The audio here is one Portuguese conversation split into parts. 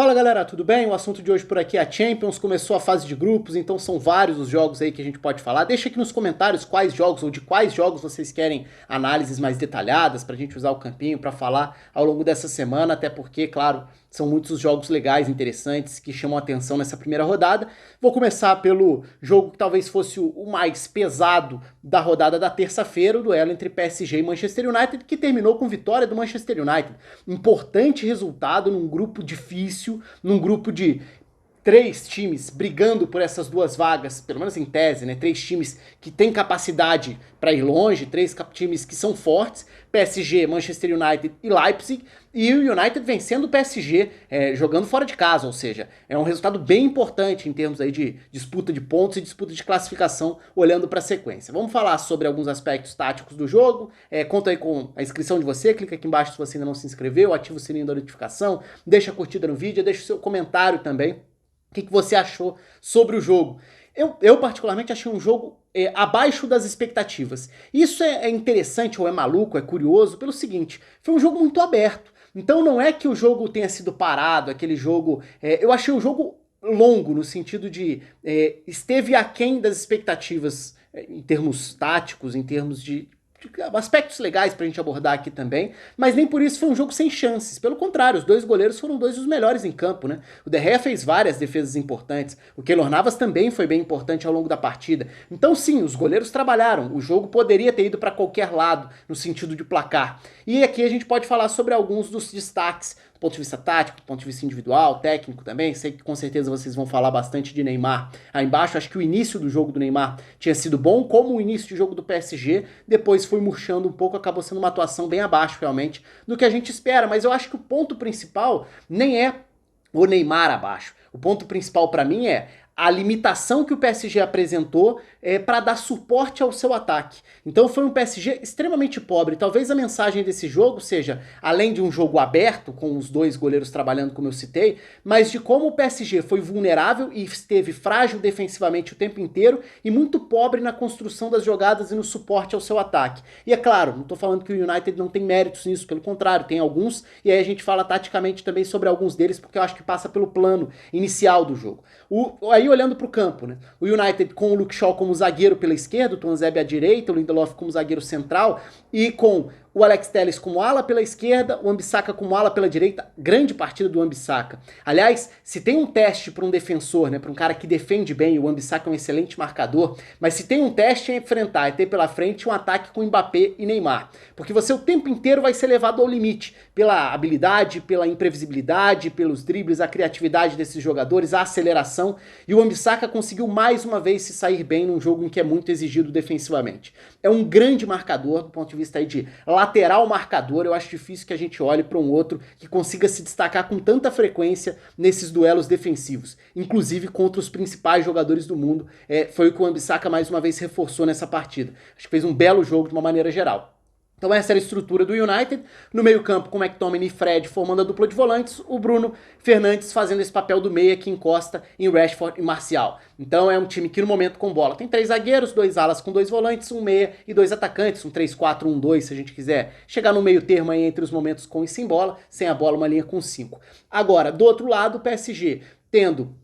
Fala galera, tudo bem? O assunto de hoje por aqui é a Champions, começou a fase de grupos, então são vários os jogos aí que a gente pode falar. Deixa aqui nos comentários quais jogos ou de quais jogos vocês querem análises mais detalhadas pra gente usar o campinho pra falar ao longo dessa semana, até porque, claro, são muitos os jogos legais, interessantes, que chamam a atenção nessa primeira rodada. Vou começar pelo jogo que talvez fosse o mais pesado da rodada da terça-feira, o duelo entre PSG e Manchester United, que terminou com vitória do Manchester United. Importante resultado num grupo difícil, num grupo de três times brigando por essas duas vagas, pelo menos em tese, né? Três times que têm capacidade para ir longe, três times que são fortes, PSG, Manchester United e Leipzig, e o United vencendo o PSG, jogando fora de casa, ou seja, é um resultado bem importante em termos aí de disputa de pontos e disputa de classificação, olhando para a sequência. Vamos falar sobre alguns aspectos táticos do jogo, conta aí com a inscrição de você, clica aqui embaixo se você ainda não se inscreveu, ativa o sininho da notificação, deixa a curtida no vídeo, deixa o seu comentário também. O que você achou sobre o jogo? Eu particularmente achei um jogo abaixo das expectativas. Isso é interessante ou é maluco, é curioso, pelo seguinte, foi um jogo muito aberto. Então não é que o jogo tenha sido parado, aquele jogo... eu achei o jogo longo, no sentido de esteve aquém das expectativas em termos táticos, em termos de aspectos legais pra gente abordar aqui também, mas nem por isso foi um jogo sem chances. Pelo contrário, os dois goleiros foram dois dos melhores em campo, né? O De Gea fez várias defesas importantes, o Keylor Navas também foi bem importante ao longo da partida. Então sim, os goleiros trabalharam, o jogo poderia ter ido para qualquer lado no sentido de placar. E aqui a gente pode falar sobre alguns dos destaques do ponto de vista tático, do ponto de vista individual, técnico também. Sei que com certeza vocês vão falar bastante de Neymar aí embaixo. Acho que o início do jogo do Neymar tinha sido bom, como o início de jogo do PSG, depois foi murchando um pouco, acabou sendo uma atuação bem abaixo realmente do que a gente espera, mas eu acho que o ponto principal nem é o Neymar abaixo. O ponto principal para mim é a limitação que o PSG apresentou para dar suporte ao seu ataque. Então foi um PSG extremamente pobre. Talvez a mensagem desse jogo seja, além de um jogo aberto, com os dois goleiros trabalhando como eu citei, mas de como o PSG foi vulnerável e esteve frágil defensivamente o tempo inteiro e muito pobre na construção das jogadas e no suporte ao seu ataque. E é claro, não estou falando que o United não tem méritos nisso, pelo contrário, tem alguns, e aí a gente fala taticamente também sobre alguns deles, porque eu acho que passa pelo plano inicial do jogo. Aí olhando para o campo, né? O United com o Luke Shaw como zagueiro pela esquerda, o Tuanzebe à direita, o Lindelof como zagueiro central e com o Alex Telles como ala pela esquerda, o Wan-Bissaka como ala pela direita. Grande partida do Wan-Bissaka. Aliás, se tem um teste para um defensor, né, para um cara que defende bem, o Wan-Bissaka é um excelente marcador, mas se tem um teste é enfrentar, é ter pela frente um ataque com Mbappé e Neymar. Porque você o tempo inteiro vai ser levado ao limite pela habilidade, pela imprevisibilidade, pelos dribles, a criatividade desses jogadores, a aceleração, e o Wan-Bissaka conseguiu mais uma vez se sair bem num jogo em que é muito exigido defensivamente. É um grande marcador do ponto de vista aí de lateral marcador. Eu acho difícil que a gente olhe para um outro que consiga se destacar com tanta frequência nesses duelos defensivos, inclusive contra os principais jogadores do mundo. Foi o que o Wan-Bissaka mais uma vez reforçou nessa partida. Acho que fez um belo jogo de uma maneira geral. Então essa era a estrutura do United, no meio campo com McTominay e Fred formando a dupla de volantes, o Bruno Fernandes fazendo esse papel do meia que encosta em Rashford e Martial. Então é um time que no momento com bola tem três zagueiros, dois alas com dois volantes, um meia e dois atacantes, um 3-4-1-2 se a gente quiser chegar no meio termo aí entre os momentos com e sem a bola uma linha com 5. Agora, do outro lado, o PSG tendo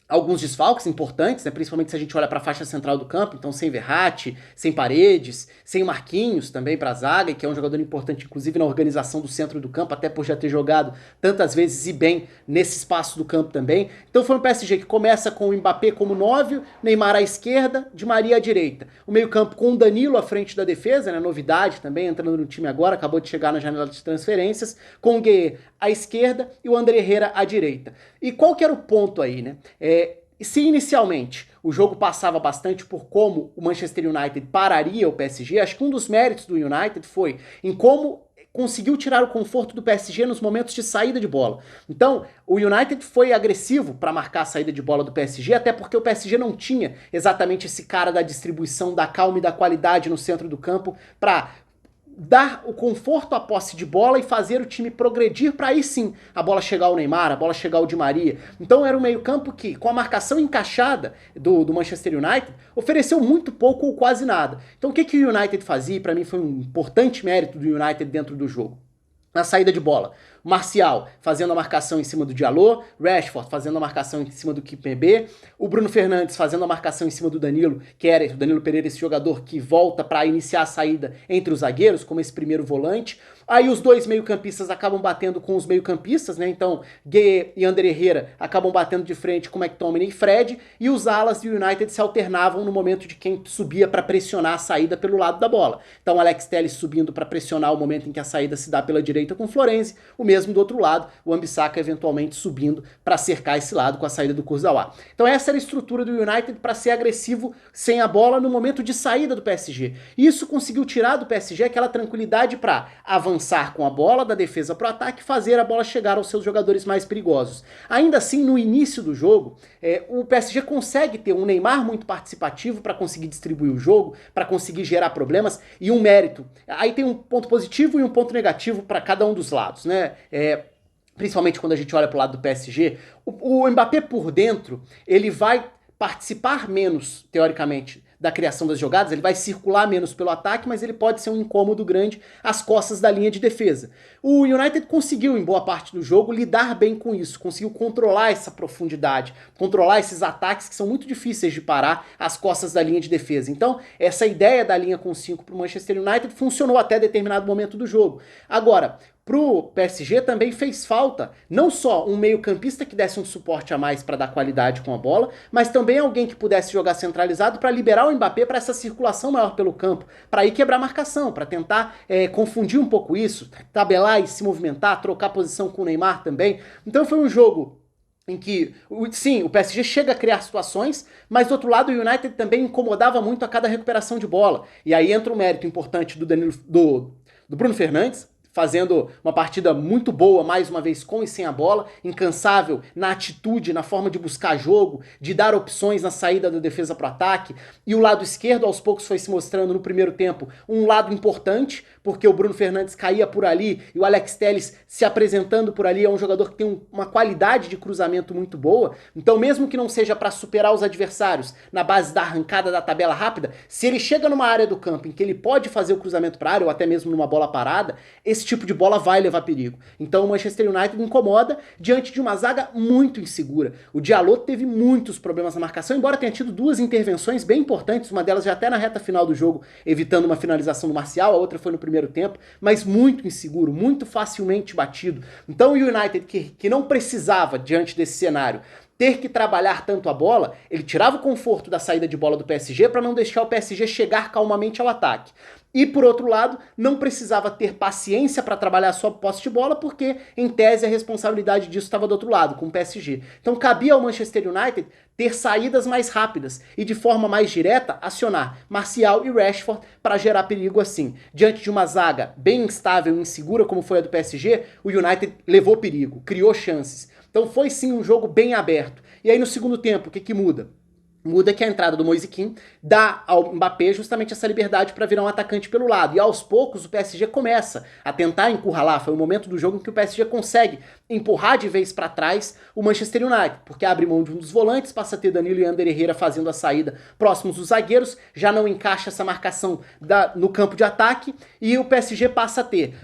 alguns desfalques importantes, né? Principalmente se a gente olha para a faixa central do campo, então sem Verratti, sem Paredes, sem Marquinhos também para a zaga, que é um jogador importante inclusive na organização do centro do campo, até por já ter jogado tantas vezes e bem nesse espaço do campo também. Então foi um PSG que começa com o Mbappé como 9, Neymar à esquerda, Di Maria à direita. O meio-campo com o Danilo à frente da defesa, né? Novidade também, entrando no time agora, acabou de chegar na janela de transferências, com o Gueye à esquerda e o André Herrera à direita. E qual que era o ponto aí, né? Se inicialmente o jogo passava bastante por como o Manchester United pararia o PSG, acho que um dos méritos do United foi em como conseguiu tirar o conforto do PSG nos momentos de saída de bola. Então, o United foi agressivo para marcar a saída de bola do PSG, até porque o PSG não tinha exatamente esse cara da distribuição, da calma e da qualidade no centro do campo para dar o conforto à posse de bola e fazer o time progredir para aí sim a bola chegar ao Neymar, a bola chegar ao Di Maria. Então era um meio campo que, com a marcação encaixada do Manchester United, ofereceu muito pouco ou quase nada. Então o que o United fazia, para mim foi um importante mérito do United dentro do jogo? na saída de bola. Marcial fazendo a marcação em cima do Diallo, Rashford fazendo a marcação em cima do Kimpembe, o Bruno Fernandes fazendo a marcação em cima do Danilo, que era o Danilo Pereira, esse jogador que volta para iniciar a saída entre os zagueiros, como esse primeiro volante. Aí os dois meio-campistas acabam batendo com os meio-campistas, né? Então, Gueye e Ander Herrera acabam batendo de frente com McTominay e Fred, e os alas do United se alternavam no momento de quem subia para pressionar a saída pelo lado da bola. Então, Alex Telles subindo para pressionar o momento em que a saída se dá pela direita com Florenzi, o mesmo do outro lado, o Wan-Bissaka eventualmente subindo para cercar esse lado com a saída do Kurzawa. Então, essa era a estrutura do United para ser agressivo sem a bola no momento de saída do PSG. E isso conseguiu tirar do PSG aquela tranquilidade para avançar com a bola da defesa para o ataque e fazer a bola chegar aos seus jogadores mais perigosos. Ainda assim, no início do jogo, o PSG consegue ter um Neymar muito participativo para conseguir distribuir o jogo, para conseguir gerar problemas e um mérito. Aí tem um ponto positivo e um ponto negativo para cada um dos lados, né? Principalmente quando a gente olha para o lado do PSG, o Mbappé por dentro, ele vai participar menos, teoricamente, da criação das jogadas, ele vai circular menos pelo ataque, mas ele pode ser um incômodo grande às costas da linha de defesa. O United conseguiu, em boa parte do jogo, lidar bem com isso, conseguiu controlar essa profundidade, controlar esses ataques que são muito difíceis de parar às costas da linha de defesa. Então, essa ideia da linha com 5 para o Manchester United funcionou até determinado momento do jogo. Agora, pro PSG também fez falta não só um meio-campista que desse um suporte a mais para dar qualidade com a bola, mas também alguém que pudesse jogar centralizado para liberar o Mbappé para essa circulação maior pelo campo, para ir quebrar a marcação, para tentar confundir um pouco isso, tabelar e se movimentar, trocar posição com o Neymar também. Então foi um jogo em que, sim, o PSG chega a criar situações, mas do outro lado o United também incomodava muito a cada recuperação de bola. E aí entra um mérito importante do Bruno Fernandes, fazendo uma partida muito boa, mais uma vez com e sem a bola, incansável na atitude, na forma de buscar jogo, de dar opções na saída da defesa para o ataque, e o lado esquerdo aos poucos foi se mostrando no primeiro tempo um lado importante, porque o Bruno Fernandes caía por ali e o Alex Telles se apresentando por ali é um jogador que tem uma qualidade de cruzamento muito boa, então mesmo que não seja para superar os adversários na base da arrancada da tabela rápida, se ele chega numa área do campo em que ele pode fazer o cruzamento para a área ou até mesmo numa bola parada, esse tipo de bola vai levar perigo. Então o Manchester United incomoda diante de uma zaga muito insegura. O Diallo teve muitos problemas na marcação, embora tenha tido duas intervenções bem importantes, uma delas já até na reta final do jogo, evitando uma finalização do Marcial, a outra foi no primeiro tempo, mas muito inseguro, muito facilmente batido. Então o United, que não precisava, diante desse cenário, ter que trabalhar tanto a bola, ele tirava o conforto da saída de bola do PSG para não deixar o PSG chegar calmamente ao ataque. E, por outro lado, não precisava ter paciência para trabalhar a sua posse de bola, porque, em tese, a responsabilidade disso estava do outro lado, com o PSG. Então, cabia ao Manchester United ter saídas mais rápidas e, de forma mais direta, acionar Marcial e Rashford para gerar perigo assim. Diante de uma zaga bem instável e insegura, como foi a do PSG, o United levou perigo, criou chances. Então, foi sim um jogo bem aberto. E aí, no segundo tempo, o que muda? Muda que a entrada do Moise Kean dá ao Mbappé justamente essa liberdade para virar um atacante pelo lado. E aos poucos o PSG começa a tentar encurralar. Foi o momento do jogo em que o PSG consegue empurrar de vez para trás o Manchester United, porque abre mão de um dos volantes, passa a ter Danilo e Ander Herrera fazendo a saída próximos dos zagueiros, já não encaixa essa marcação no campo de ataque e o PSG passa a ter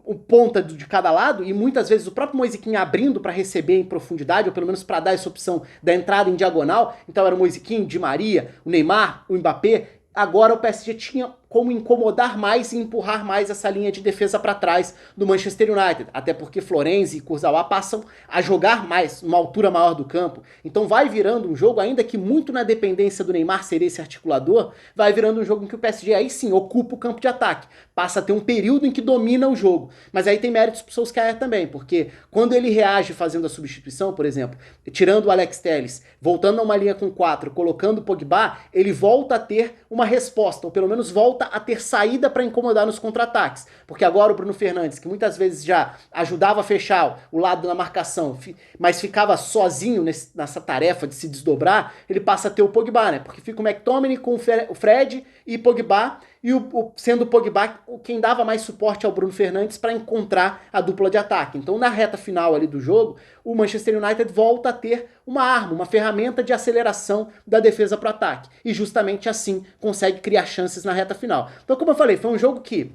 o ponta de cada lado e muitas vezes o próprio Moise Kean abrindo para receber em profundidade, ou pelo menos para dar essa opção da entrada em diagonal. Então era o Moise Kean, Di Maria, o Neymar, o Mbappé. Agora o PSG tinha como incomodar mais e empurrar mais essa linha de defesa para trás do Manchester United, até porque Florenzi e Kurzawa passam a jogar mais, numa altura maior do campo. Então vai virando um jogo, ainda que muito na dependência do Neymar ser esse articulador, vai virando um jogo em que o PSG aí sim ocupa o campo de ataque, passa a ter um período em que domina o jogo. Mas aí tem méritos pro Solskjaer também, porque quando ele reage fazendo a substituição, por exemplo, tirando o Alex Telles, voltando a uma linha com 4, colocando o Pogba, ele volta a ter uma resposta, ou pelo menos volta a ter saída para incomodar nos contra-ataques. Porque agora o Bruno Fernandes, que muitas vezes já ajudava a fechar o lado da marcação, mas ficava sozinho nessa tarefa de se desdobrar, ele passa a ter o Pogba, né? Porque fica o McTominay com o Fred e Pogba, e sendo o Pogba quem dava mais suporte ao Bruno Fernandes para encontrar a dupla de ataque. Então, na reta final ali do jogo, o Manchester United volta a ter uma arma, uma ferramenta de aceleração da defesa para o ataque. E justamente assim consegue criar chances na reta final. Então, como eu falei, foi um jogo que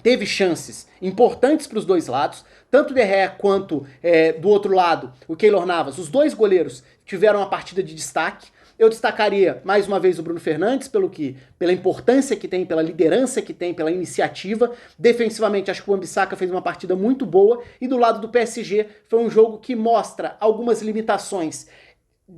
teve chances importantes para os dois lados, tanto o De Gea quanto do outro lado o Keylor Navas, os dois goleiros tiveram uma partida de destaque. Eu destacaria mais uma vez o Bruno Fernandes pela importância que tem, pela liderança que tem, pela iniciativa. Defensivamente, acho que o Wan-Bissaka fez uma partida muito boa, e do lado do PSG foi um jogo que mostra algumas limitações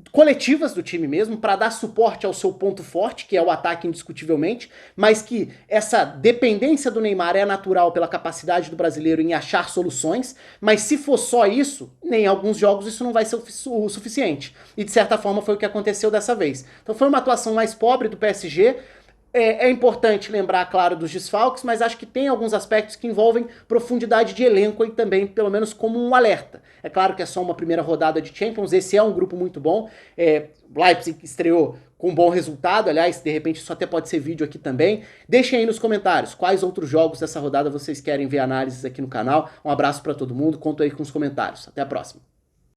coletivas do time mesmo, para dar suporte ao seu ponto forte, que é o ataque indiscutivelmente, mas que essa dependência do Neymar é natural pela capacidade do brasileiro em achar soluções, mas se for só isso, nem em alguns jogos isso não vai ser o suficiente. E de certa forma foi o que aconteceu dessa vez. Então foi uma atuação mais pobre do PSG. É importante lembrar, claro, dos desfalques, mas acho que tem alguns aspectos que envolvem profundidade de elenco e também, pelo menos, como um alerta. É claro que é só uma primeira rodada de Champions, esse é um grupo muito bom. Leipzig estreou com um bom resultado, aliás, de repente isso até pode ser vídeo aqui também. Deixem aí nos comentários quais outros jogos dessa rodada vocês querem ver análises aqui no canal. Um abraço para todo mundo, conto aí com os comentários. Até a próxima.